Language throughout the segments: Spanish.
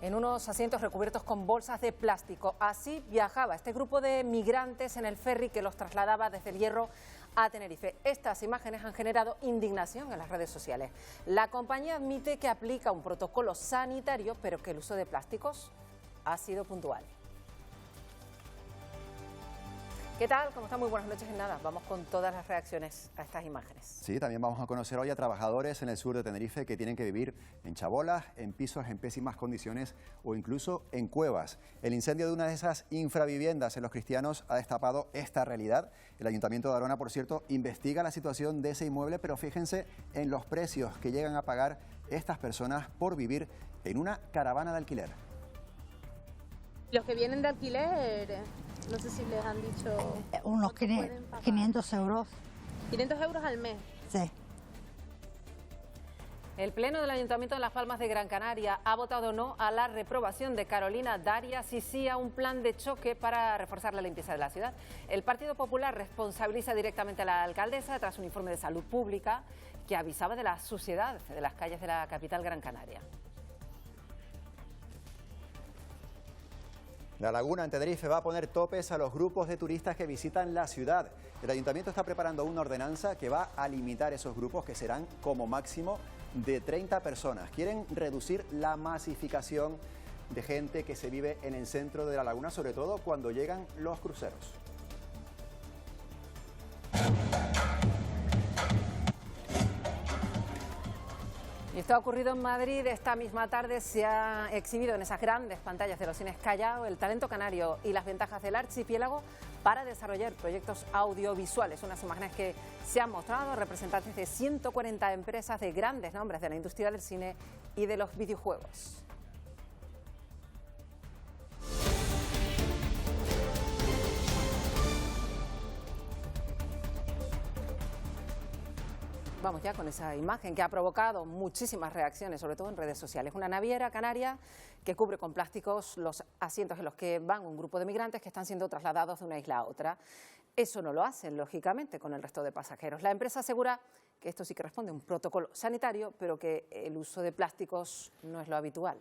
en unos asientos recubiertos con bolsas de plástico. Así viajaba este grupo de migrantes en el ferry que los trasladaba desde El Hierro a Tenerife. Estas imágenes han generado indignación en las redes sociales. La compañía admite que aplica un protocolo sanitario, pero que el uso de plásticos ha sido puntual. ¿Qué tal? ¿Cómo están? Muy buenas noches. En nada, vamos con todas las reacciones a estas imágenes. Sí, también vamos a conocer hoy a trabajadores en el sur de Tenerife que tienen que vivir en chabolas, en pisos en pésimas condiciones o incluso en cuevas. El incendio de una de esas infraviviendas en Los Cristianos ha destapado esta realidad. El Ayuntamiento de Arona, por cierto, investiga la situación de ese inmueble, pero fíjense en los precios que llegan a pagar estas personas por vivir en una caravana de alquiler. Los que vienen de alquiler, no sé si les han dicho... Unos 500 euros. 500 euros al mes. Sí. El Pleno del Ayuntamiento de Las Palmas de Gran Canaria ha votado no a la reprobación de Carolina Darias y sí a un plan de choque para reforzar la limpieza de la ciudad. El Partido Popular responsabiliza directamente a la alcaldesa tras un informe de salud pública que avisaba de la suciedad de las calles de la capital Gran Canaria. La Laguna en Tenerife va a poner topes a los grupos de turistas que visitan la ciudad. El Ayuntamiento está preparando una ordenanza que va a limitar esos grupos, que serán como máximo de 30 personas. Quieren reducir la masificación de gente que se vive en el centro de la Laguna, sobre todo cuando llegan los cruceros. Y esto ha ocurrido en Madrid. Esta misma tarde se ha exhibido en esas grandes pantallas de los cines Callao el talento canario y las ventajas del archipiélago para desarrollar proyectos audiovisuales. Unas imágenes que se han mostrado a representantes de 140 empresas de grandes nombres de la industria del cine y de los videojuegos. Vamos ya con esa imagen que ha provocado muchísimas reacciones, sobre todo en redes sociales. Una naviera canaria que cubre con plásticos los asientos en los que van un grupo de migrantes que están siendo trasladados de una isla a otra. Eso no lo hacen, lógicamente, con el resto de pasajeros. La empresa asegura que esto sí que responde a un protocolo sanitario, pero que el uso de plásticos no es lo habitual.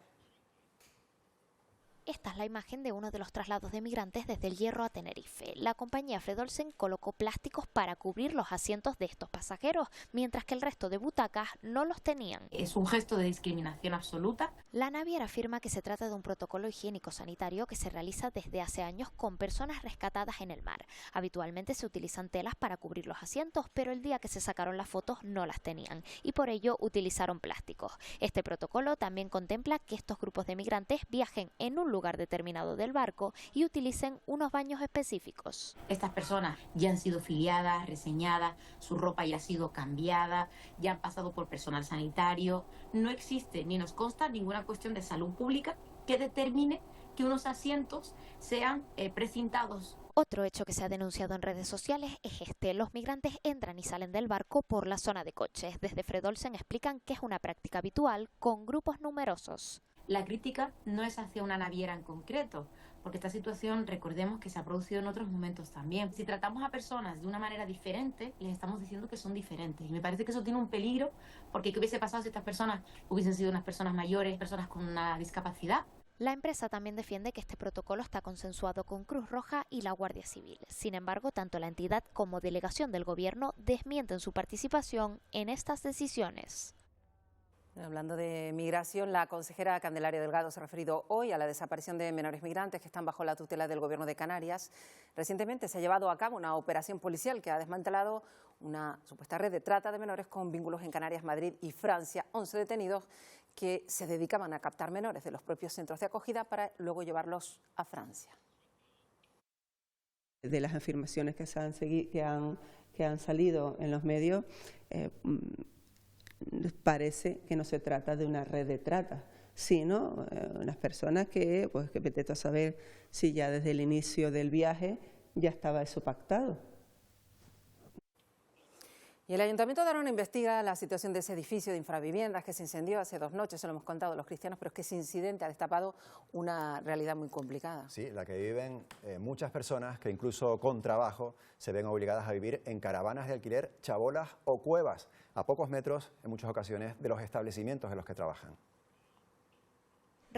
Esta es la imagen de uno de los traslados de migrantes desde El Hierro a Tenerife. La compañía Fred Olsen colocó plásticos para cubrir los asientos de estos pasajeros, mientras que el resto de butacas no los tenían. Es un gesto de discriminación absoluta. La naviera afirma que se trata de un protocolo higiénico-sanitario que se realiza desde hace años con personas rescatadas en el mar. Habitualmente se utilizan telas para cubrir los asientos, pero el día que se sacaron las fotos no las tenían y por ello utilizaron plásticos. Este protocolo también contempla que estos grupos de migrantes viajen en un lugar determinado del barco y utilicen unos baños específicos. Estas personas ya han sido filiadas, reseñadas, su ropa ya ha sido cambiada, ya han pasado por personal sanitario. No existe ni nos consta ninguna cuestión de salud pública que determine que unos asientos sean precintados. Otro hecho que se ha denunciado en redes sociales es este. Los migrantes entran y salen del barco por la zona de coches. Desde Fred Olsen explican que es una práctica habitual con grupos numerosos. La crítica no es hacia una naviera en concreto, porque esta situación, recordemos que se ha producido en otros momentos también. Si tratamos a personas de una manera diferente, les estamos diciendo que son diferentes. Y me parece que eso tiene un peligro, porque ¿qué hubiese pasado si estas personas hubiesen sido unas personas mayores, personas con una discapacidad? La empresa también defiende que este protocolo está consensuado con Cruz Roja y la Guardia Civil. Sin embargo, tanto la entidad como delegación del gobierno desmienten su participación en estas decisiones. Hablando de migración, la consejera Candelaria Delgado se ha referido hoy a la desaparición de menores migrantes que están bajo la tutela del Gobierno de Canarias. Recientemente se ha llevado a cabo una operación policial que ha desmantelado una supuesta red de trata de menores con vínculos en Canarias, Madrid y Francia. 11 detenidos que se dedicaban a captar menores de los propios centros de acogida para luego llevarlos a Francia. De las afirmaciones que han salido en los medios, parece que no se trata de una red de trata, sino unas personas que vete a saber si ya desde el inicio del viaje ya estaba eso pactado. Y el Ayuntamiento de Arona investiga la situación de ese edificio de infraviviendas que se incendió hace 2 noches, se lo hemos contado Los Cristianos, pero es que ese incidente ha destapado una realidad muy complicada. Sí, la que viven muchas personas que incluso con trabajo se ven obligadas a vivir en caravanas de alquiler, chabolas o cuevas, a pocos metros en muchas ocasiones de los establecimientos en los que trabajan.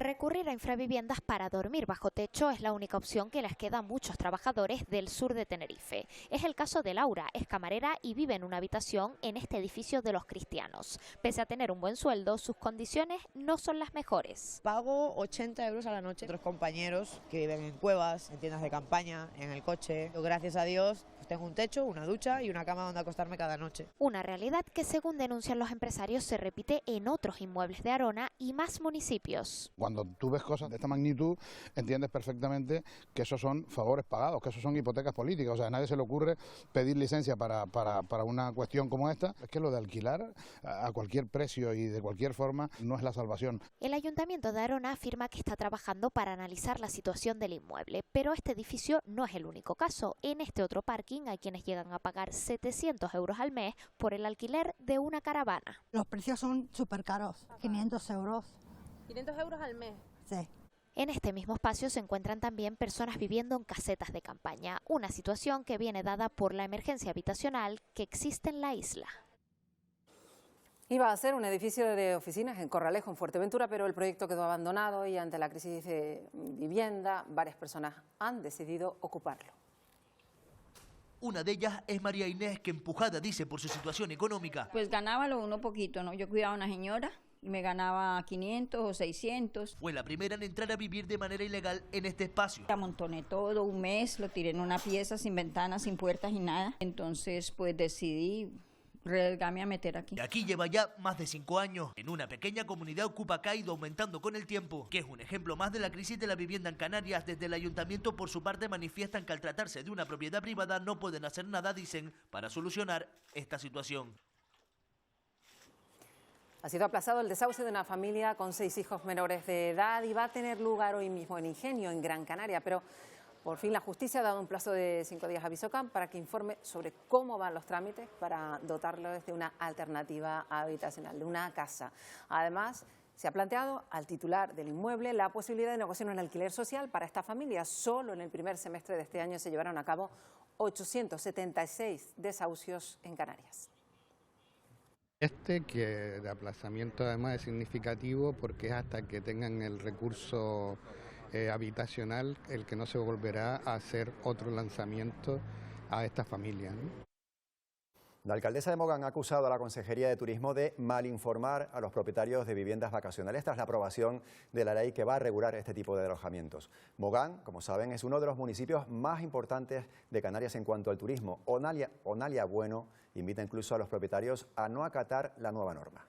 Recurrir a infraviviendas para dormir bajo techo es la única opción que les queda a muchos trabajadores del sur de Tenerife. Es el caso de Laura, es camarera y vive en una habitación en este edificio de Los Cristianos. Pese a tener un buen sueldo, sus condiciones no son las mejores. Pago 80 euros a la noche. Otros compañeros que viven en cuevas, en tiendas de campaña, en el coche. Yo, gracias a Dios, pues tengo un techo, una ducha y una cama donde acostarme cada noche. Una realidad que, según denuncian los empresarios, se repite en otros inmuebles de Arona y más municipios. Cuando tú ves cosas de esta magnitud, entiendes perfectamente que esos son favores pagados, que esos son hipotecas políticas. O sea, a nadie se le ocurre pedir licencia para una cuestión como esta. Es que lo de alquilar a cualquier precio y de cualquier forma no es la salvación. El Ayuntamiento de Arona afirma que está trabajando para analizar la situación del inmueble, pero este edificio no es el único caso. En este otro parking hay quienes llegan a pagar 700 euros al mes por el alquiler de una caravana. Los precios son súper caros, 500 euros. 500 euros al mes. Sí. En este mismo espacio se encuentran también personas viviendo en casetas de campaña, una situación que viene dada por la emergencia habitacional que existe en la isla. Iba a ser un edificio de oficinas en Corralejo, en Fuerteventura, pero el proyecto quedó abandonado y ante la crisis de vivienda, varias personas han decidido ocuparlo. Una de ellas es María Inés, que empujada, dice, por su situación económica. Pues ganaba lo uno poquito, ¿no? Yo cuidaba a una señora y me ganaba 500 o 600. Fue la primera en entrar a vivir de manera ilegal en este espacio. Amontoné todo, un mes, lo tiré en una pieza sin ventanas, sin puertas y nada. Entonces, pues decidí arriesgarme a meter aquí. Y aquí lleva ya más de 5 años. En una pequeña comunidad ocupa que ha ido aumentando con el tiempo, que es un ejemplo más de la crisis de la vivienda en Canarias. Desde el ayuntamiento, por su parte, manifiestan que al tratarse de una propiedad privada no pueden hacer nada, dicen, para solucionar esta situación. Ha sido aplazado el desahucio de una familia con 6 hijos menores de edad y va a tener lugar hoy mismo en Ingenio, en Gran Canaria, pero por fin la justicia ha dado un plazo de 5 días a Visocam para que informe sobre cómo van los trámites para dotarlos de una alternativa habitacional, de una casa. Además, se ha planteado al titular del inmueble la posibilidad de negociar un alquiler social para esta familia. Solo en el primer semestre de este año se llevaron a cabo 876 desahucios en Canarias. Que de aplazamiento además es significativo porque es hasta que tengan el recurso habitacional el que no se volverá a hacer otro lanzamiento a esta familia, ¿no? La alcaldesa de Mogán ha acusado a la Consejería de Turismo de malinformar a los propietarios de viviendas vacacionales tras la aprobación de la ley que va a regular este tipo de alojamientos. Mogán, como saben, es uno de los municipios más importantes de Canarias en cuanto al turismo. Onalia Bueno invita incluso a los propietarios a no acatar la nueva norma.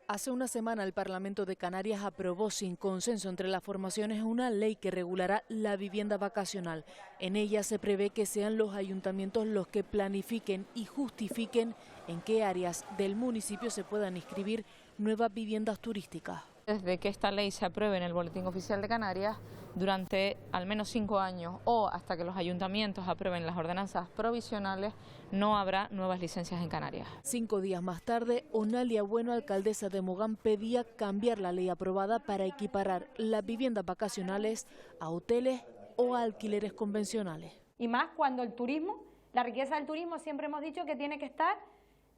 Hace una semana el Parlamento de Canarias aprobó sin consenso entre las formaciones una ley que regulará la vivienda vacacional. En ella se prevé que sean los ayuntamientos los que planifiquen y justifiquen en qué áreas del municipio se puedan inscribir nuevas viviendas turísticas. Desde que esta ley se apruebe en el Boletín Oficial de Canarias, durante al menos 5 años o hasta que los ayuntamientos aprueben las ordenanzas provisionales, no habrá nuevas licencias en Canarias. 5 días más tarde, Onalia Bueno, alcaldesa de Mogán, pedía cambiar la ley aprobada para equiparar las viviendas vacacionales a hoteles o a alquileres convencionales. Y más cuando el turismo, la riqueza del turismo siempre hemos dicho que tiene que estar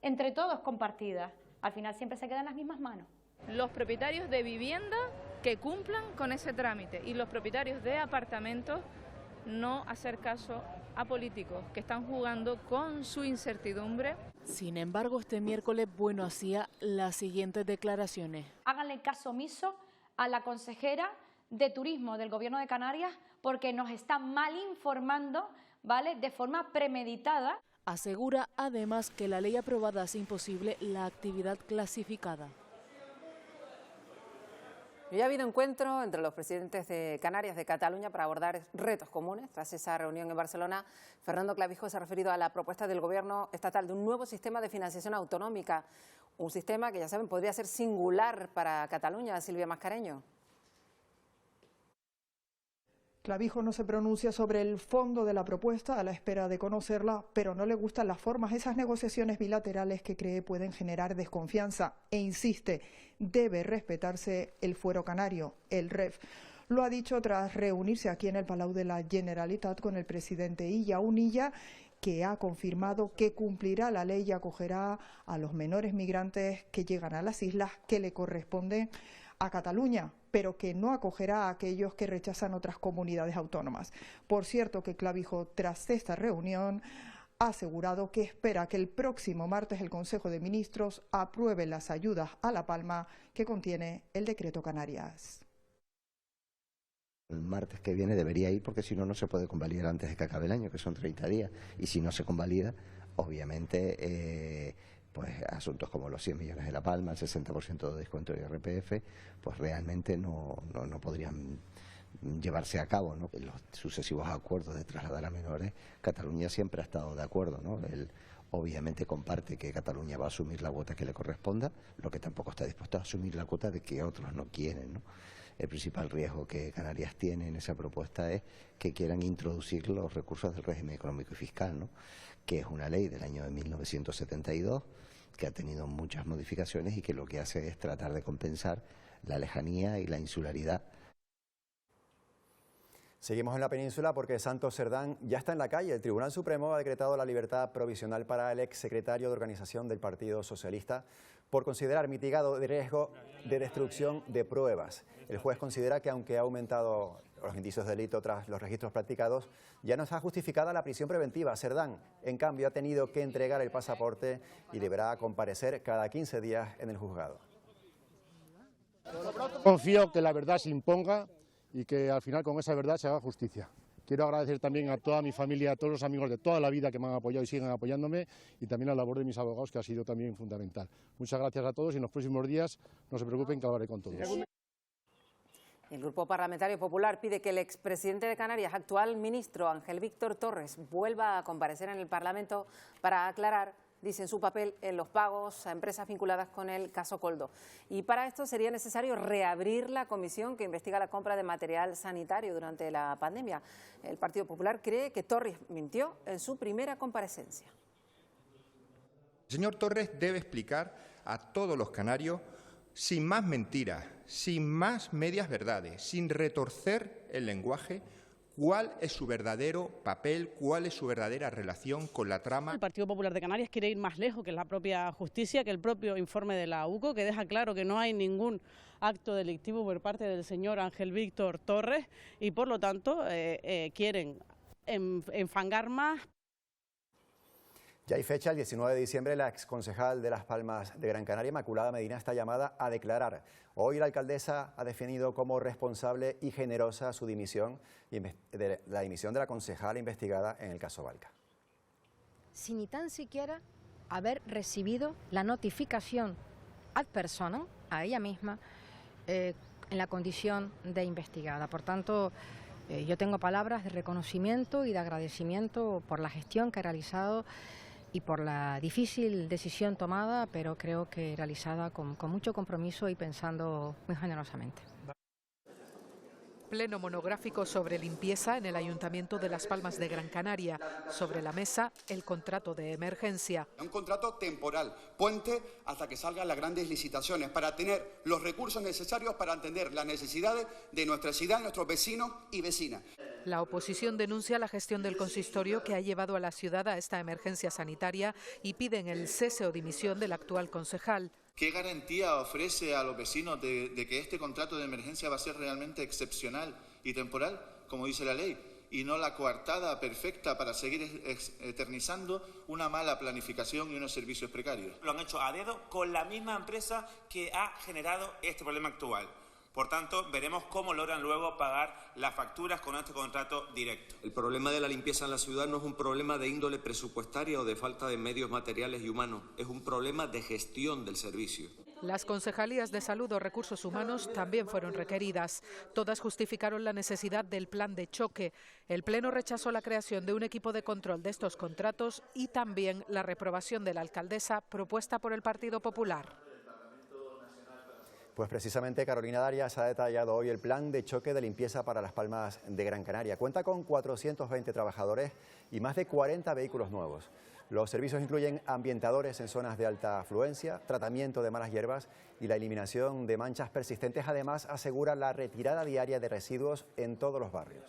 entre todos compartida. Al final siempre se queda en las mismas manos. Los propietarios de vivienda que cumplan con ese trámite y los propietarios de apartamentos no hacer caso a políticos que están jugando con su incertidumbre. Sin embargo, este miércoles Bueno hacía las siguientes declaraciones. Háganle caso omiso a la consejera de Turismo del Gobierno de Canarias porque nos está mal informando, ¿vale?, de forma premeditada. Asegura además que la ley aprobada hace imposible la actividad clasificada. Ya ha habido encuentro entre los presidentes de Canarias, de Cataluña, para abordar retos comunes. Tras esa reunión en Barcelona, Fernando Clavijo se ha referido a la propuesta del Gobierno estatal de un nuevo sistema de financiación autonómica. Un sistema que, ya saben, podría ser singular para Cataluña. Silvia Mascareño. Clavijo no se pronuncia sobre el fondo de la propuesta a la espera de conocerla, pero no le gustan las formas, esas negociaciones bilaterales que cree pueden generar desconfianza e insiste, debe respetarse el fuero canario, el REF. Lo ha dicho tras reunirse aquí en el Palau de la Generalitat con el presidente Illa, un Illa que ha confirmado que cumplirá la ley y acogerá a los menores migrantes que llegan a las islas que le corresponden a Cataluña, pero que no acogerá a aquellos que rechazan otras comunidades autónomas. Por cierto que Clavijo, tras esta reunión, ha asegurado que espera que el próximo martes el Consejo de Ministros apruebe las ayudas a La Palma que contiene el decreto Canarias. El martes que viene debería ir, porque si no, no se puede convalidar antes de que acabe el año, que son 30 días. Y si no se convalida, obviamente, pues asuntos como los 100 millones de La Palma, el 60% de descuento de IRPF, pues realmente no podrían llevarse a cabo, ¿no? Los sucesivos acuerdos de trasladar a menores, Cataluña siempre ha estado de acuerdo, ¿no? Él obviamente comparte que Cataluña va a asumir la cuota que le corresponda, lo que tampoco está dispuesto a asumir la cuota de que otros no quieren, ¿no? El principal riesgo que Canarias tiene en esa propuesta es que quieran introducir los recursos del régimen económico y fiscal, ¿no? Que es una ley del año de 1972 que ha tenido muchas modificaciones y que lo que hace es tratar de compensar la lejanía y la insularidad. Seguimos en la península porque Santos Cerdán ya está en la calle. El Tribunal Supremo ha decretado la libertad provisional para el exsecretario de organización del Partido Socialista por considerar mitigado de riesgo de destrucción de pruebas. El juez considera que aunque ha aumentado los indicios de delito tras los registros practicados, ya no está justificada la prisión preventiva. Cerdán, en cambio, ha tenido que entregar el pasaporte y deberá comparecer cada 15 días en el juzgado. Confío que la verdad se imponga y que al final con esa verdad se haga justicia. Quiero agradecer también a toda mi familia, a todos los amigos de toda la vida que me han apoyado y siguen apoyándome, y también a la labor de mis abogados, que ha sido también fundamental. Muchas gracias a todos y en los próximos días no se preocupen que hablaré con todos. El Grupo Parlamentario Popular pide que el expresidente de Canarias, actual ministro Ángel Víctor Torres, vuelva a comparecer en el Parlamento para aclarar, dicen, su papel en los pagos a empresas vinculadas con el caso Coldo. Y para esto sería necesario reabrir la comisión que investiga la compra de material sanitario durante la pandemia. El Partido Popular cree que Torres mintió en su primera comparecencia. El señor Torres debe explicar a todos los canarios, sin más mentiras, sin más medias verdades, sin retorcer el lenguaje, cuál es su verdadero papel, cuál es su verdadera relación con la trama. El Partido Popular de Canarias quiere ir más lejos que la propia justicia, que el propio informe de la UCO, que deja claro que no hay ningún acto delictivo por parte del señor Ángel Víctor Torres y por lo tanto quieren enfangar más. Ya hay fecha, el 19 de diciembre, la exconcejal de Las Palmas de Gran Canaria, Inmaculada Medina, está llamada a declarar. Hoy la alcaldesa ha definido como responsable y generosa su dimisión y la dimisión de la concejala investigada en el caso Valca. Sin ni tan siquiera haber recibido la notificación ad personam, a ella misma, en la condición de investigada. Por tanto, yo tengo palabras de reconocimiento y de agradecimiento por la gestión que ha realizado y por la difícil decisión tomada, pero creo que realizada con mucho compromiso y pensando muy generosamente. Pleno monográfico sobre limpieza en el Ayuntamiento de Las Palmas de Gran Canaria. Sobre la mesa, el contrato de emergencia. Un contrato temporal, puente hasta que salgan las grandes licitaciones, para tener los recursos necesarios para atender las necesidades de nuestra ciudad, nuestros vecinos y vecinas. La oposición denuncia la gestión del consistorio que ha llevado a la ciudad a esta emergencia sanitaria y piden el cese o dimisión del actual concejal. ¿Qué garantía ofrece a los vecinos de que este contrato de emergencia va a ser realmente excepcional y temporal, como dice la ley, y no la coartada perfecta para seguir eternizando una mala planificación y unos servicios precarios? Lo han hecho a dedo con la misma empresa que ha generado este problema actual. Por tanto, veremos cómo logran luego pagar las facturas con este contrato directo. El problema de la limpieza en la ciudad no es un problema de índole presupuestaria o de falta de medios materiales y humanos, es un problema de gestión del servicio. Las concejalías de Salud o Recursos Humanos también fueron requeridas. Todas justificaron la necesidad del plan de choque. El Pleno rechazó la creación de un equipo de control de estos contratos y también la reprobación de la alcaldesa propuesta por el Partido Popular. Pues precisamente Carolina Darias ha detallado hoy el plan de choque de limpieza para Las Palmas de Gran Canaria. Cuenta con 420 trabajadores y más de 40 vehículos nuevos. Los servicios incluyen ambientadores en zonas de alta afluencia, tratamiento de malas hierbas y la eliminación de manchas persistentes. Además, asegura la retirada diaria de residuos en todos los barrios.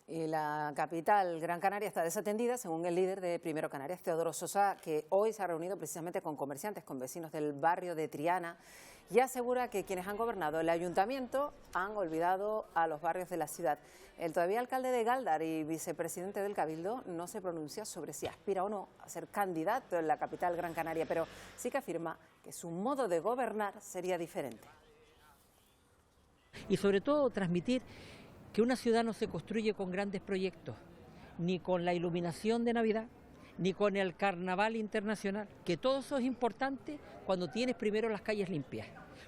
Y la capital, Gran Canaria, está desatendida, según el líder de Primero Canarias, Teodoro Sosa, que hoy se ha reunido precisamente con comerciantes, con vecinos del barrio de Triana, y asegura que quienes han gobernado el ayuntamiento han olvidado a los barrios de la ciudad. El todavía alcalde de Gáldar y vicepresidente del Cabildo no se pronuncia sobre si aspira o no a ser candidato en la capital Gran Canaria, pero sí que afirma que su modo de gobernar sería diferente. Y sobre todo transmitir que una ciudad no se construye con grandes proyectos, ni con la iluminación de Navidad, ni con el carnaval internacional, que todo eso es importante cuando tienes primero las calles limpias,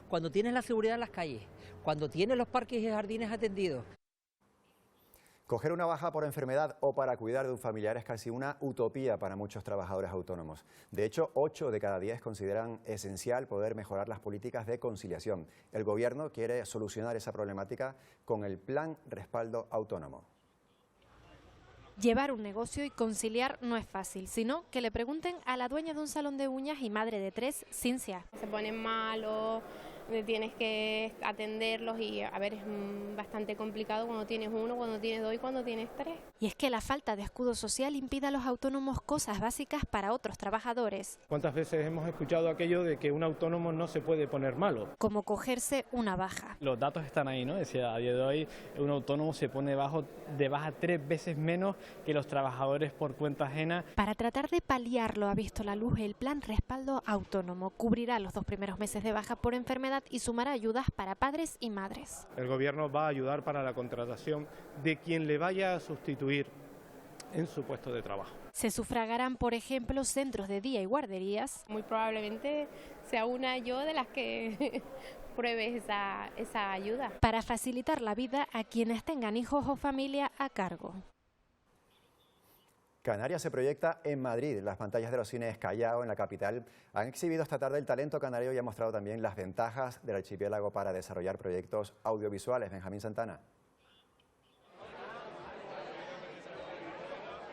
cuando tienes la seguridad en las calles, cuando tienes los parques y jardines atendidos. Coger una baja por enfermedad o para cuidar de un familiar es casi una utopía para muchos trabajadores autónomos. De hecho, 8 de cada 10 consideran esencial poder mejorar las políticas de conciliación. El Gobierno quiere solucionar esa problemática con el Plan Respaldo Autónomo. Llevar un negocio y conciliar no es fácil, sino que le pregunten a la dueña de un salón de uñas y madre de 3, Cincia. Se ponen malos, tienes que atenderlos y a ver, es bastante complicado cuando tienes uno, cuando tienes dos y cuando tienes 3. Y es que la falta de escudo social impide a los autónomos cosas básicas para otros trabajadores. ¿Cuántas veces hemos escuchado aquello de que un autónomo no se puede poner malo? Como cogerse una baja. Los datos están ahí, ¿no? Decía, a día de hoy un autónomo se pone de baja 3 veces menos que los trabajadores por cuenta ajena. Para tratar de paliarlo ha visto la luz el Plan Respaldo Autónomo. Cubrirá los 2 primeros meses de baja por enfermedad y sumará ayudas para padres y madres. El Gobierno va a ayudar para la contratación de quien le vaya a sustituir en su puesto de trabajo. Se sufragarán, por ejemplo, centros de día y guarderías. Muy probablemente sea una yo de las que pruebe esa ayuda. Para facilitar la vida a quienes tengan hijos o familia a cargo. Canarias se proyecta en Madrid. Las pantallas de los cines Callao, en la capital, han exhibido esta tarde el talento canario y han mostrado también las ventajas del archipiélago para desarrollar proyectos audiovisuales. Benjamín Santana.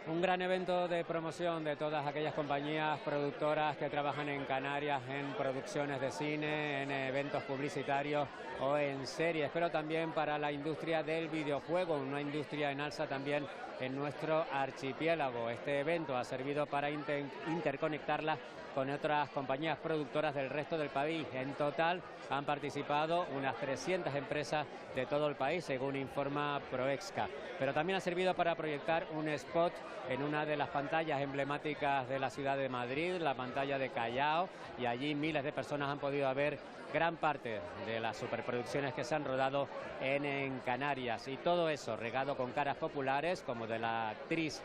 Un gran evento de promoción de todas aquellas compañías productoras que trabajan en Canarias en producciones de cine, en eventos publicitarios o en series, pero también para la industria del videojuego, una industria en alza también en nuestro archipiélago. Este evento ha servido para interconectarla con otras compañías productoras del resto del país. En total han participado unas 300 empresas de todo el país, según informa Proexca. Pero también ha servido para proyectar un spot en una de las pantallas emblemáticas de la ciudad de Madrid, la pantalla de Callao, y allí miles de personas han podido ver gran parte de las superproducciones que se han rodado en Canarias. Y todo eso regado con caras populares como de la actriz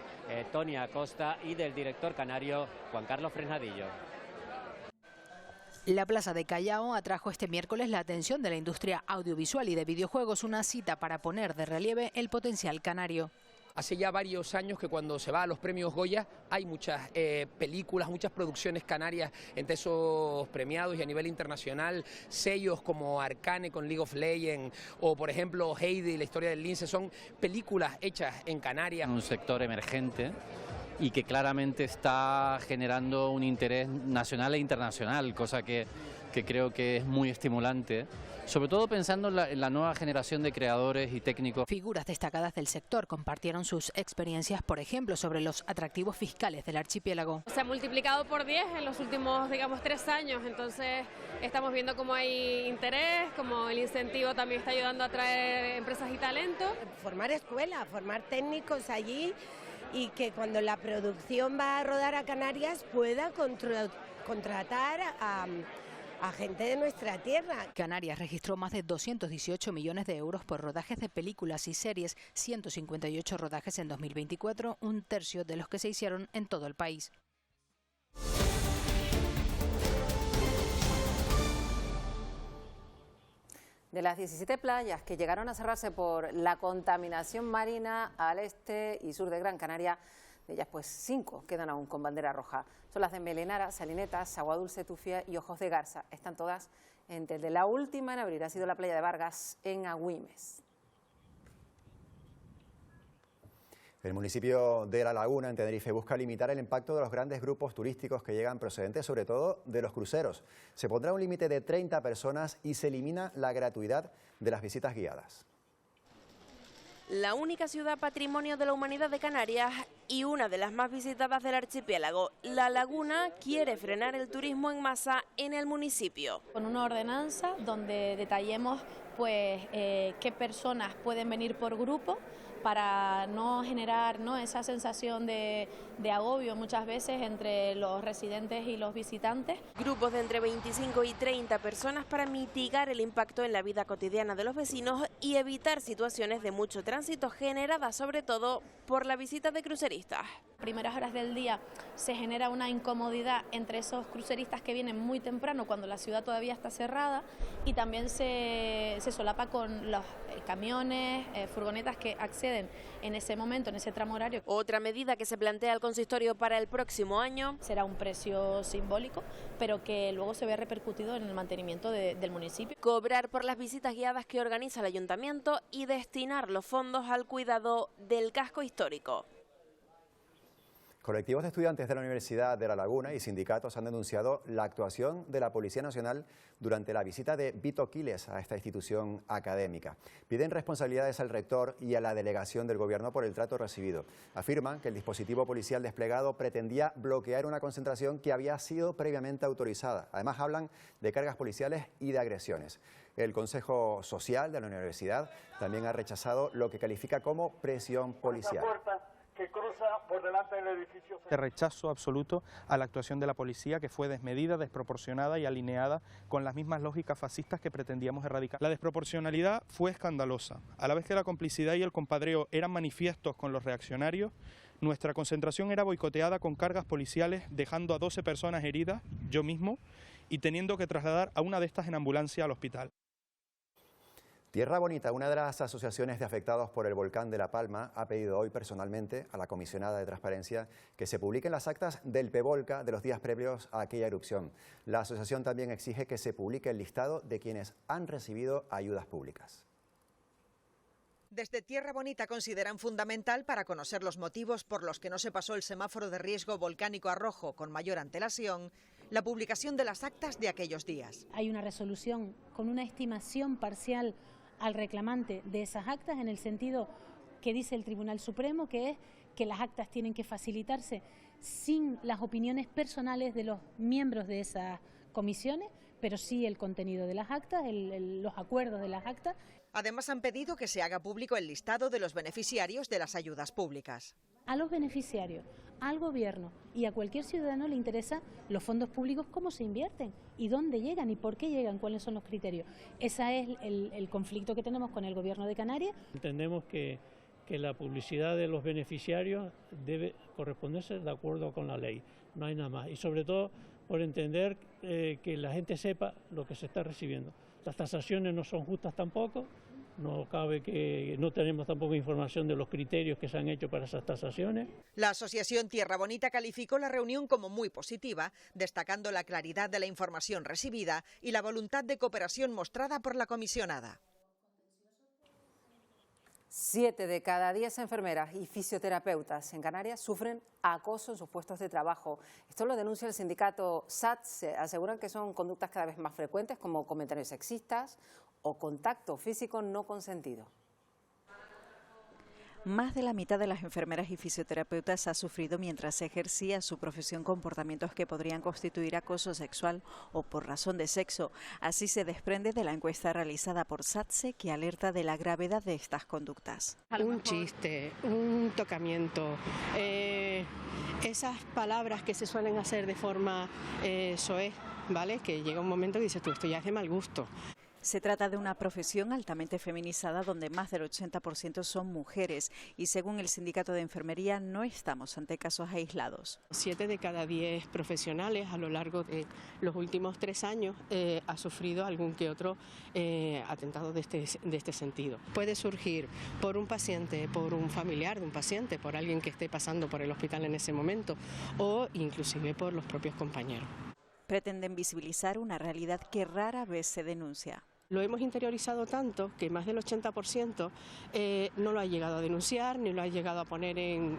Tonia Acosta y del director canario Juan Carlos Fresnadillo. La Plaza de Callao atrajo este miércoles la atención de la industria audiovisual y de videojuegos, una cita para poner de relieve el potencial canario. Hace ya varios años que cuando se va a los premios Goya hay muchas películas, muchas producciones canarias entre esos premiados y a nivel internacional, sellos como Arcane con League of Legends o por ejemplo Heidi, la historia del lince, son películas hechas en Canarias. Un sector emergente y que claramente está generando un interés nacional e internacional, cosa que creo que es muy estimulante, sobre todo pensando en la nueva generación de creadores y técnicos. Figuras destacadas del sector compartieron sus experiencias, por ejemplo, sobre los atractivos fiscales del archipiélago. Se ha multiplicado por 10 en los últimos, 3 años, entonces estamos viendo cómo hay interés, cómo el incentivo también está ayudando a atraer empresas y talento. Formar escuelas, formar técnicos allí y que cuando la producción va a rodar a Canarias pueda contratar a gente de nuestra tierra. Canarias registró más de 218 millones de euros por rodajes de películas y series, 158 rodajes en 2024, un tercio de los que se hicieron en todo el país. De las 17 playas que llegaron a cerrarse por la contaminación marina al este y sur de Gran Canaria, de ellas pues 5 quedan aún con bandera roja. Son las de Melenara, Salinetas, Agua Dulce, Tufia y Ojos de Garza. Están todas entre de la última en abrir ha sido la playa de Vargas en Agüimes. El municipio de La Laguna, en Tenerife, busca limitar el impacto de los grandes grupos turísticos que llegan procedentes sobre todo de los cruceros. Se pondrá un límite de 30 personas y se elimina la gratuidad de las visitas guiadas. la única ciudad patrimonio de la humanidad de Canarias y una de las más visitadas del archipiélago. La Laguna quiere frenar el turismo en masa en el municipio. Con una ordenanza donde detallemos qué personas pueden venir por grupo, para no generar esa sensación de agobio muchas veces entre los residentes y los visitantes. Grupos de entre 25 y 30 personas para mitigar el impacto en la vida cotidiana de los vecinos y evitar situaciones de mucho tránsito generadas sobre todo por la visita de cruceristas. Primeras horas del día se genera una incomodidad entre esos cruceristas que vienen muy temprano cuando la ciudad todavía está cerrada, y también se solapa con los camiones, furgonetas que acceden en ese momento, en ese tramo horario. Otra medida que se plantea el consistorio para el próximo año será un precio simbólico, pero que luego se ve repercutido en el mantenimiento del municipio. Cobrar por las visitas guiadas que organiza el ayuntamiento y destinar los fondos al cuidado del casco histórico. Colectivos de estudiantes de la Universidad de La Laguna y sindicatos han denunciado la actuación de la Policía Nacional durante la visita de Vito Quiles a esta institución académica. Piden responsabilidades al rector y a la delegación del Gobierno por el trato recibido. Afirman que el dispositivo policial desplegado pretendía bloquear una concentración que había sido previamente autorizada. Además hablan de cargas policiales y de agresiones. El Consejo Social de la Universidad también ha rechazado lo que califica como presión policial. Que cruza por delante del edificio. De rechazo absoluto a la actuación de la policía, que fue desmedida, desproporcionada y alineada con las mismas lógicas fascistas que pretendíamos erradicar. La desproporcionalidad fue escandalosa. A la vez que la complicidad y el compadreo eran manifiestos con los reaccionarios, nuestra concentración era boicoteada con cargas policiales, dejando a 12 personas heridas, yo mismo, y teniendo que trasladar a una de estas en ambulancia al hospital. Tierra Bonita, una de las asociaciones de afectados por el volcán de La Palma, ha pedido hoy personalmente a la comisionada de Transparencia que se publiquen las actas del PEVOLCA de los días previos a aquella erupción. La asociación también exige que se publique el listado de quienes han recibido ayudas públicas. Desde Tierra Bonita consideran fundamental, para conocer los motivos por los que no se pasó el semáforo de riesgo volcánico a rojo con mayor antelación, la publicación de las actas de aquellos días. Hay una resolución con una estimación parcial al reclamante de esas actas, en el sentido que dice el Tribunal Supremo, que es que las actas tienen que facilitarse sin las opiniones personales de los miembros de esas comisiones, pero sí el contenido de las actas, los acuerdos de las actas. Además han pedido que se haga público el listado de los beneficiarios de las ayudas públicas. A los beneficiarios, al Gobierno y a cualquier ciudadano le interesa los fondos públicos, cómo se invierten y dónde llegan y por qué llegan, cuáles son los criterios. Ese es el conflicto que tenemos con el Gobierno de Canarias. Entendemos que la publicidad de los beneficiarios debe corresponderse de acuerdo con la ley, no hay nada más. Y sobre todo por entender que la gente sepa lo que se está recibiendo. Las tasaciones no son justas tampoco. No cabe que no tenemos tampoco información de los criterios que se han hecho para esas tasaciones. La asociación Tierra Bonita calificó la reunión como muy positiva, destacando la claridad de la información recibida y la voluntad de cooperación mostrada por la comisionada. 7 de cada 10 enfermeras y fisioterapeutas en Canarias sufren acoso en sus puestos de trabajo. Esto lo denuncia el sindicato SATSE. Aseguran que son conductas cada vez más frecuentes, como comentarios sexistas o contacto físico no consentido. Más de la mitad de las enfermeras y fisioterapeutas ha sufrido mientras ejercía su profesión comportamientos que podrían constituir acoso sexual o por razón de sexo. Así se desprende de la encuesta realizada por SATSE, que alerta de la gravedad de estas conductas. Un chiste, un tocamiento, esas palabras que se suelen hacer de forma soez, ¿vale? Que llega un momento que dices tú, esto ya es de mal gusto. Se trata de una profesión altamente feminizada donde más del 80% son mujeres y según el Sindicato de Enfermería no estamos ante casos aislados. 7 de cada 10 profesionales a lo largo de los últimos 3 años ha sufrido algún que otro atentado de este sentido. Puede surgir por un paciente, por un familiar de un paciente, por alguien que esté pasando por el hospital en ese momento o inclusive por los propios compañeros. Pretenden visibilizar una realidad que rara vez se denuncia. Lo hemos interiorizado tanto que más del 80% no lo ha llegado a denunciar ni lo ha llegado a poner en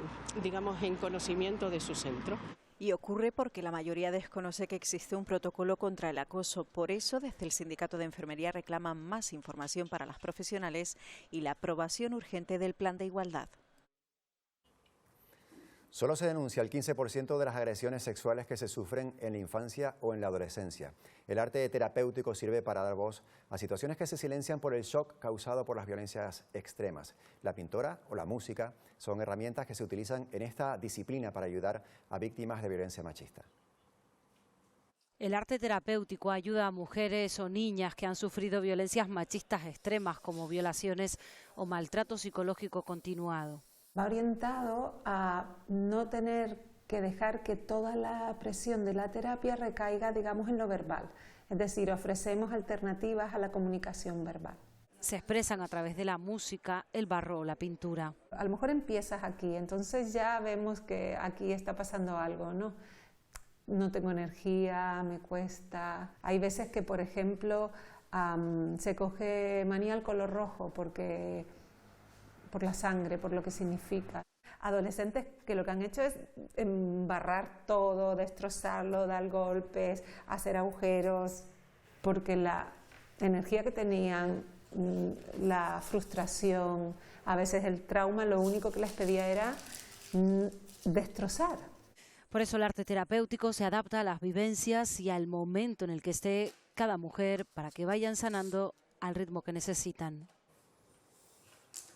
conocimiento de su centro. Y ocurre porque la mayoría desconoce que existe un protocolo contra el acoso. Por eso, desde el Sindicato de Enfermería reclaman más información para las profesionales y la aprobación urgente del Plan de Igualdad. Solo se denuncia el 15% de las agresiones sexuales que se sufren en la infancia o en la adolescencia. El arte terapéutico sirve para dar voz a situaciones que se silencian por el shock causado por las violencias extremas. La pintura o la música son herramientas que se utilizan en esta disciplina para ayudar a víctimas de violencia machista. El arte terapéutico ayuda a mujeres o niñas que han sufrido violencias machistas extremas como violaciones o maltrato psicológico continuado. Va orientado a no tener que dejar que toda la presión de la terapia recaiga, digamos, en lo verbal. Es decir, ofrecemos alternativas a la comunicación verbal. Se expresan a través de la música, el barro o la pintura. A lo mejor empiezas aquí, entonces ya vemos que aquí está pasando algo, ¿no? No tengo energía, me cuesta. Hay veces que, por ejemplo, se coge manía al color rojo por la sangre, por lo que significa. Adolescentes que lo que han hecho es embarrar todo, destrozarlo, dar golpes, hacer agujeros, porque la energía que tenían, la frustración, a veces el trauma, lo único que les pedía era destrozar. Por eso el arte terapéutico se adapta a las vivencias y al momento en el que esté cada mujer para que vayan sanando al ritmo que necesitan.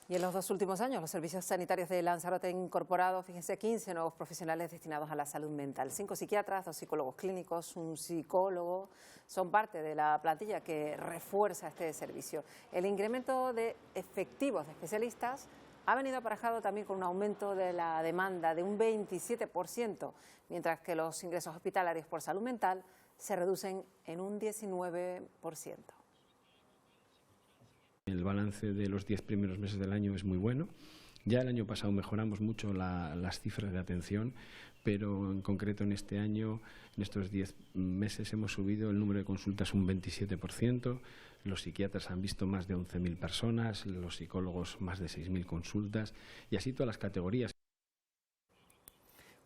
Y en los 2 últimos años, los servicios sanitarios de Lanzarote han incorporado, fíjense, 15 nuevos profesionales destinados a la salud mental. 5 psiquiatras, 2 psicólogos clínicos, un psicólogo, son parte de la plantilla que refuerza este servicio. El incremento de efectivos de especialistas ha venido aparejado también con un aumento de la demanda de un 27%, mientras que los ingresos hospitalarios por salud mental se reducen en un 19%. El balance de los 10 primeros meses del año es muy bueno. Ya el año pasado mejoramos mucho las cifras de atención, pero en concreto en este año, en estos 10 meses, hemos subido el número de consultas un 27%. Los psiquiatras han visto más de 11.000 personas, los psicólogos más de 6.000 consultas y así todas las categorías.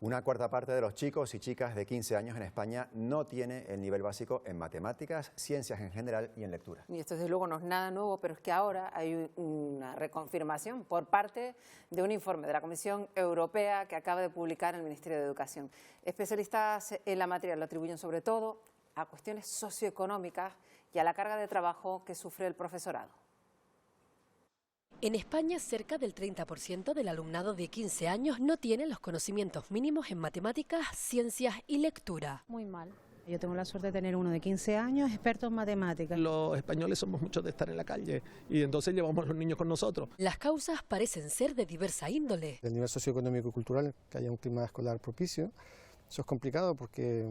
Una cuarta parte de los chicos y chicas de 15 años en España no tiene el nivel básico en matemáticas, ciencias en general y en lectura. Y esto desde luego no es nada nuevo, pero es que ahora hay una reconfirmación por parte de un informe de la Comisión Europea que acaba de publicar el Ministerio de Educación. Especialistas en la materia lo atribuyen sobre todo a cuestiones socioeconómicas y a la carga de trabajo que sufre el profesorado. En España, cerca del 30% del alumnado de 15 años no tiene los conocimientos mínimos en matemáticas, ciencias y lectura. Muy mal. Yo tengo la suerte de tener uno de 15 años, experto en matemáticas. Los españoles somos muchos de estar en la calle y entonces llevamos a los niños con nosotros. Las causas parecen ser de diversa índole. Del nivel socioeconómico y cultural, que haya un clima escolar propicio. Eso es complicado porque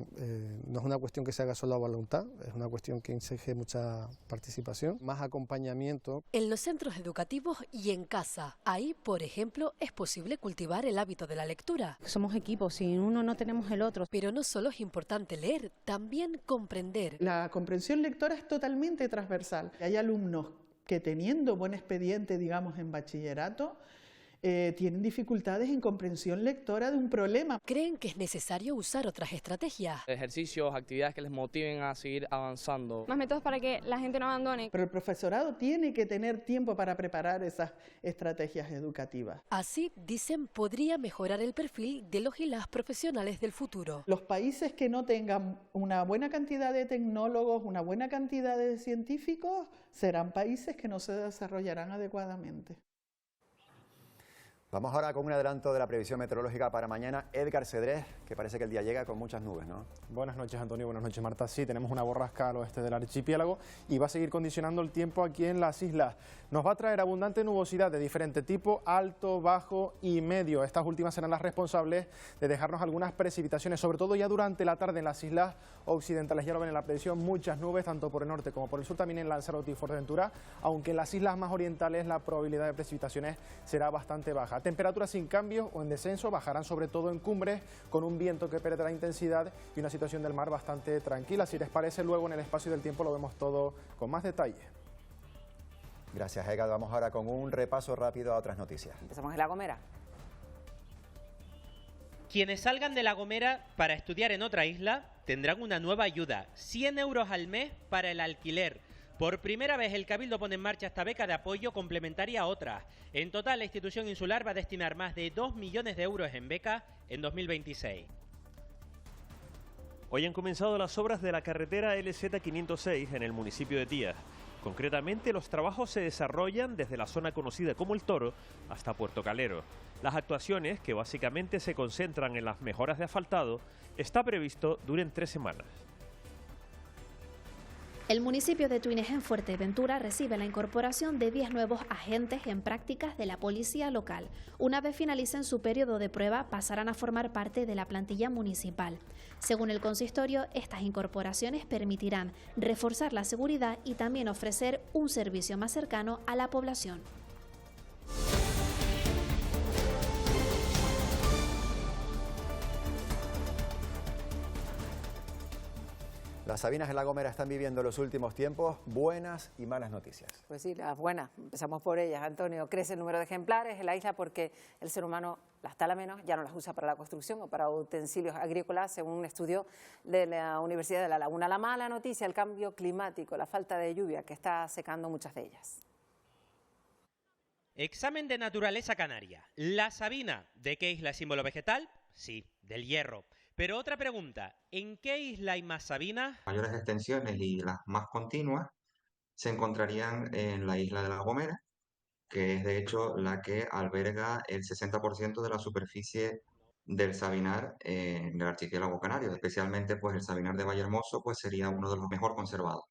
no es una cuestión que se haga solo a voluntad, es una cuestión que exige mucha participación, más acompañamiento. En los centros educativos y en casa, ahí, por ejemplo, es posible cultivar el hábito de la lectura. Somos equipos, sin uno no tenemos el otro. Pero no solo es importante leer, también comprender. La comprensión lectora es totalmente transversal. Hay alumnos que teniendo buen expediente, digamos, en bachillerato, tienen dificultades en comprensión lectora de un problema. ¿Creen que es necesario usar otras estrategias? Ejercicios, actividades que les motiven a seguir avanzando. Más métodos para que la gente no abandone. Pero el profesorado tiene que tener tiempo para preparar esas estrategias educativas. Así, dicen, podría mejorar el perfil de los y las profesionales del futuro. Los países que no tengan una buena cantidad de tecnólogos, una buena cantidad de científicos, serán países que no se desarrollarán adecuadamente. Vamos ahora con un adelanto de la previsión meteorológica para mañana. Edgar Cedrés, que parece que el día llega con muchas nubes, ¿no? Buenas noches, Antonio. Buenas noches, Marta. Sí, tenemos una borrasca al oeste del archipiélago y va a seguir condicionando el tiempo aquí en las islas. Nos va a traer abundante nubosidad de diferente tipo, alto, bajo y medio. Estas últimas serán las responsables de dejarnos algunas precipitaciones, sobre todo ya durante la tarde en las islas occidentales. Ya lo ven en la previsión, muchas nubes, tanto por el norte como por el sur, también en Lanzarote y Fuerteventura, aunque en las islas más orientales la probabilidad de precipitaciones será bastante baja. Temperaturas sin cambios o en descenso, bajarán sobre todo en cumbres, con un viento que perderá intensidad y una situación del mar bastante tranquila. Si les parece, luego en el espacio del tiempo lo vemos todo con más detalle. Gracias, Edgar. Vamos ahora con un repaso rápido a otras noticias. Empezamos en La Gomera. Quienes salgan de La Gomera para estudiar en otra isla tendrán una nueva ayuda, 100 euros al mes para el alquiler. Por primera vez el Cabildo pone en marcha esta beca de apoyo complementaria a otras. En total, la institución insular va a destinar más de 2 millones de euros en becas en 2026. Hoy han comenzado las obras de la carretera LZ506 en el municipio de Tías. Concretamente, los trabajos se desarrollan desde la zona conocida como El Toro hasta Puerto Calero. Las actuaciones, que básicamente se concentran en las mejoras de asfaltado, está previsto duren 3 semanas. El municipio de Tuines, en Fuerteventura, recibe la incorporación de 10 nuevos agentes en prácticas de la policía local. Una vez finalicen su periodo de prueba, pasarán a formar parte de la plantilla municipal. Según el consistorio, estas incorporaciones permitirán reforzar la seguridad y también ofrecer un servicio más cercano a la población. Las sabinas de La Gomera están viviendo los últimos tiempos buenas y malas noticias. Pues sí, las buenas, empezamos por ellas, Antonio. Crece el número de ejemplares en la isla porque el ser humano las tala menos, ya no las usa para la construcción o para utensilios agrícolas, según un estudio de la Universidad de La Laguna. La mala noticia, el cambio climático, la falta de lluvia que está secando muchas de ellas. Examen de naturaleza canaria. ¿La sabina de qué isla es símbolo vegetal? Sí, del Hierro. Pero otra pregunta, ¿en qué isla hay más sabinas? Mayores extensiones y las más continuas se encontrarían en la isla de La Gomera, que es de hecho la que alberga el 60% de la superficie del sabinar en el archipiélago canario. Especialmente pues el sabinar de Vallehermoso pues sería uno de los mejor conservados.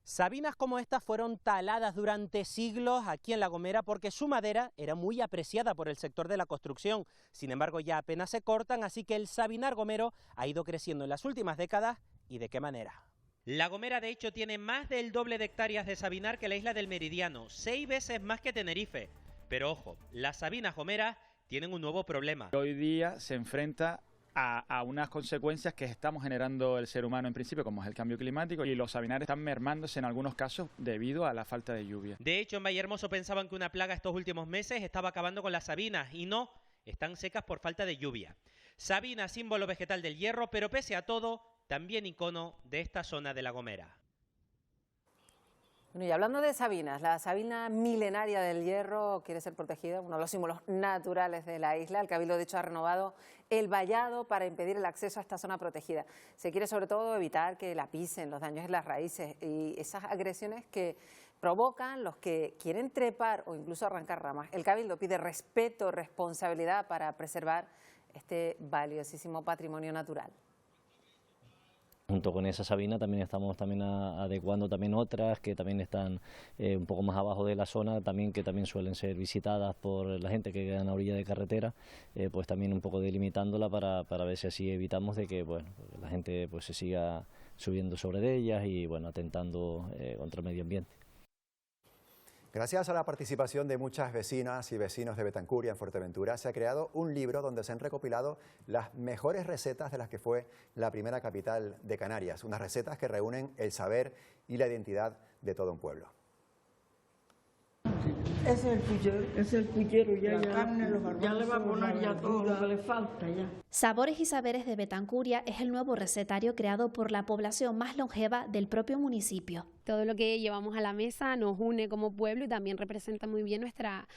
Sabinas como estas fueron taladas durante siglos aquí en La Gomera porque su madera era muy apreciada por el sector de la construcción. Sin embargo, ya apenas se cortan, así que el sabinar gomero ha ido creciendo en las últimas décadas. ¿Y de qué manera? La Gomera, de hecho, tiene más del doble de hectáreas de sabinar que la isla del Meridiano, 6 veces más que Tenerife. Pero ojo, las sabinas gomeras tienen un nuevo problema. Hoy día se enfrenta a unas consecuencias que estamos generando el ser humano en principio, como es el cambio climático, y los sabinares están mermándose en algunos casos debido a la falta de lluvia. De hecho, en Vallehermoso pensaban que una plaga estos últimos meses estaba acabando con las sabinas, y no, están secas por falta de lluvia. Sabina, símbolo vegetal del Hierro, pero pese a todo, también icono de esta zona de La Gomera. Bueno, y hablando de sabinas, la sabina milenaria del Hierro quiere ser protegida, uno de los símbolos naturales de la isla. El Cabildo, de hecho, ha renovado el vallado para impedir el acceso a esta zona protegida. Se quiere sobre todo evitar que la pisen, los daños en las raíces y esas agresiones que provocan los que quieren trepar o incluso arrancar ramas. El Cabildo pide respeto, responsabilidad para preservar este valiosísimo patrimonio natural. Junto con esa sabina también estamos adecuando también otras que también están un poco más abajo de la zona, que también suelen ser visitadas por la gente que queda en la orilla de carretera, pues también un poco delimitándola para ver si así evitamos de que la gente pues se siga subiendo sobre ellas y atentando contra el medio ambiente. Gracias a la participación de muchas vecinas y vecinos de Betancuria en Fuerteventura, se ha creado un libro donde se han recopilado las mejores recetas de las que fue la primera capital de Canarias. Unas recetas que reúnen el saber y la identidad de todo un pueblo. Ese es el puchero, ya le va a poner ya todo lo que le falta ya. Sabores y Saberes de Betancuria es el nuevo recetario creado por la población más longeva del propio municipio. Todo lo que llevamos a la mesa nos une como pueblo y también representa muy bien nuestra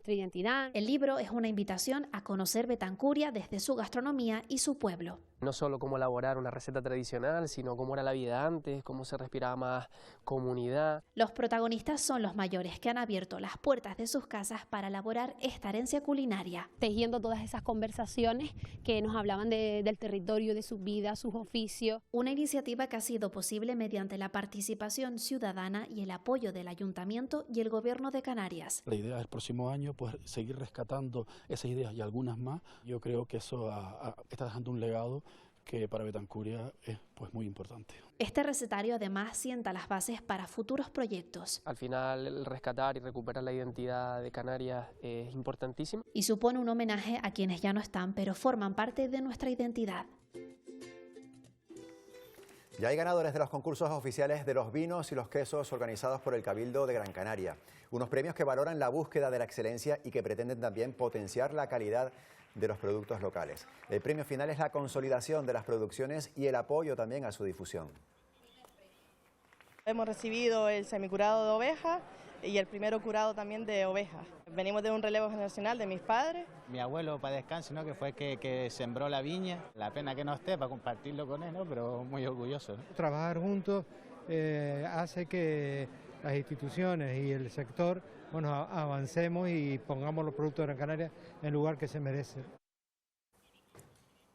identidad. El libro es una invitación a conocer Betancuria desde su gastronomía y su pueblo. No solo cómo elaborar una receta tradicional, sino cómo era la vida antes, cómo se respiraba más comunidad. Los protagonistas son los mayores que han abierto las puertas de sus casas para elaborar esta herencia culinaria. Tejiendo todas esas conversaciones que nos hablaban del territorio, de sus vidas, sus oficios. Una iniciativa que ha sido posible mediante la participación ciudadana y el apoyo del Ayuntamiento y el Gobierno de Canarias. La idea del próximo año pues seguir rescatando esas ideas y algunas más. Yo creo que eso está dejando un legado que para Betancuria es pues muy importante. Este recetario además sienta las bases para futuros proyectos. Al final el rescatar y recuperar la identidad de Canarias es importantísimo. Y supone un homenaje a quienes ya no están, pero forman parte de nuestra identidad. Ya hay ganadores de los concursos oficiales de los vinos y los quesos organizados por el Cabildo de Gran Canaria. Unos premios que valoran la búsqueda de la excelencia y que pretenden también potenciar la calidad de los productos locales. El premio final es la consolidación de las producciones y el apoyo también a su difusión. Hemos recibido el semicurado de oveja y el primero curado también de oveja. Venimos de un relevo generacional de mis padres. Mi abuelo, para descanso, ¿no?, que fue que sembró la viña. La pena que no esté para compartirlo con él, ¿no?, pero muy orgulloso, ¿no? Trabajar juntos hace que las instituciones y el sector, bueno, avancemos y pongamos los productos de Gran Canaria en el lugar que se merece.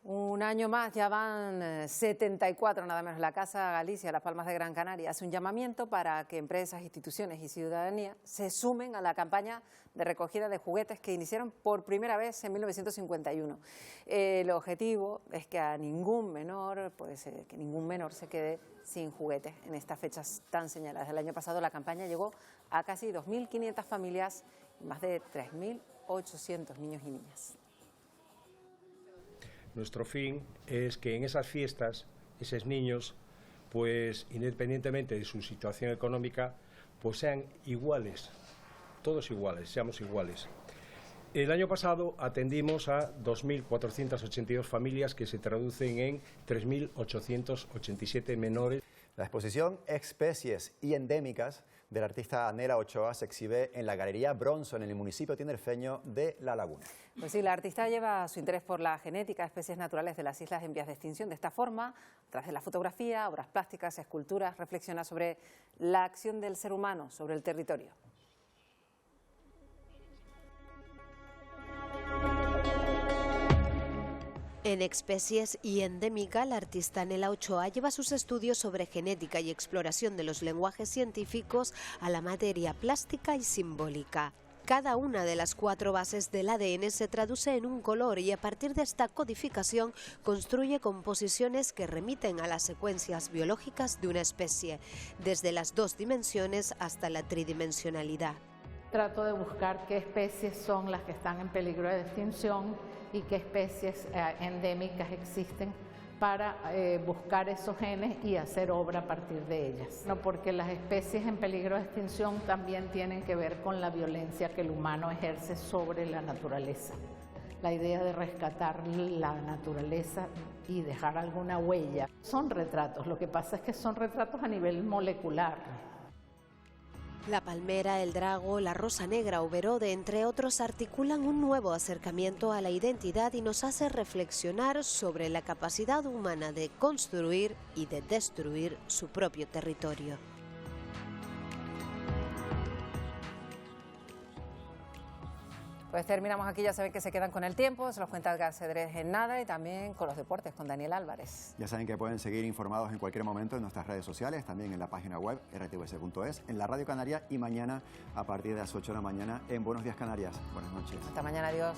Un año más, ya van 74 nada menos. La Casa Galicia, Las Palmas de Gran Canaria, hace un llamamiento para que empresas, instituciones y ciudadanía se sumen a la campaña de recogida de juguetes que iniciaron por primera vez en 1951. El objetivo es que a ningún menor, que ningún menor se quede sin juguetes en estas fechas tan señaladas. El año pasado la campaña llegó a casi 2.500 familias y más de 3.800 niños y niñas. Nuestro fin es que en esas fiestas, esos niños, pues independientemente de su situación económica, pues sean iguales, todos iguales, seamos iguales. El año pasado atendimos a 2.482 familias, que se traducen en 3.887 menores. La exposición Especies y Endémicas del artista Nela Ochoa se exhibe en la Galería Bronzo, en el municipio tinerfeño de La Laguna. Pues sí, la artista lleva su interés por la genética, especies naturales de las islas en vías de extinción. De esta forma, a través de la fotografía, obras plásticas, esculturas, reflexiona sobre la acción del ser humano sobre el territorio. En Especies y Endémica, la artista Nela Ochoa lleva sus estudios sobre genética y exploración de los lenguajes científicos a la materia plástica y simbólica. Cada una de las 4 bases del ADN se traduce en un color y a partir de esta codificación construye composiciones que remiten a las secuencias biológicas de una especie, desde las 2 dimensiones hasta la tridimensionalidad. Trato de buscar qué especies son las que están en peligro de extinción y qué especies endémicas existen para buscar esos genes y hacer obra a partir de ellas. No, porque las especies en peligro de extinción también tienen que ver con la violencia que el humano ejerce sobre la naturaleza. La idea de rescatar la naturaleza y dejar alguna huella. Son retratos, lo que pasa es que son retratos a nivel molecular. La palmera, el drago, la rosa negra o verode, entre otros, articulan un nuevo acercamiento a la identidad y nos hace reflexionar sobre la capacidad humana de construir y de destruir su propio territorio. Pues terminamos aquí, ya saben que se quedan con el tiempo, se los cuenta Edgar Cedrés en nada y también con los deportes, con Daniel Álvarez. Ya saben que pueden seguir informados en cualquier momento en nuestras redes sociales, también en la página web rtvc.es, en la Radio Canaria y mañana a partir de las 8 de la mañana en Buenos Días Canarias. Buenas noches. Hasta mañana, adiós.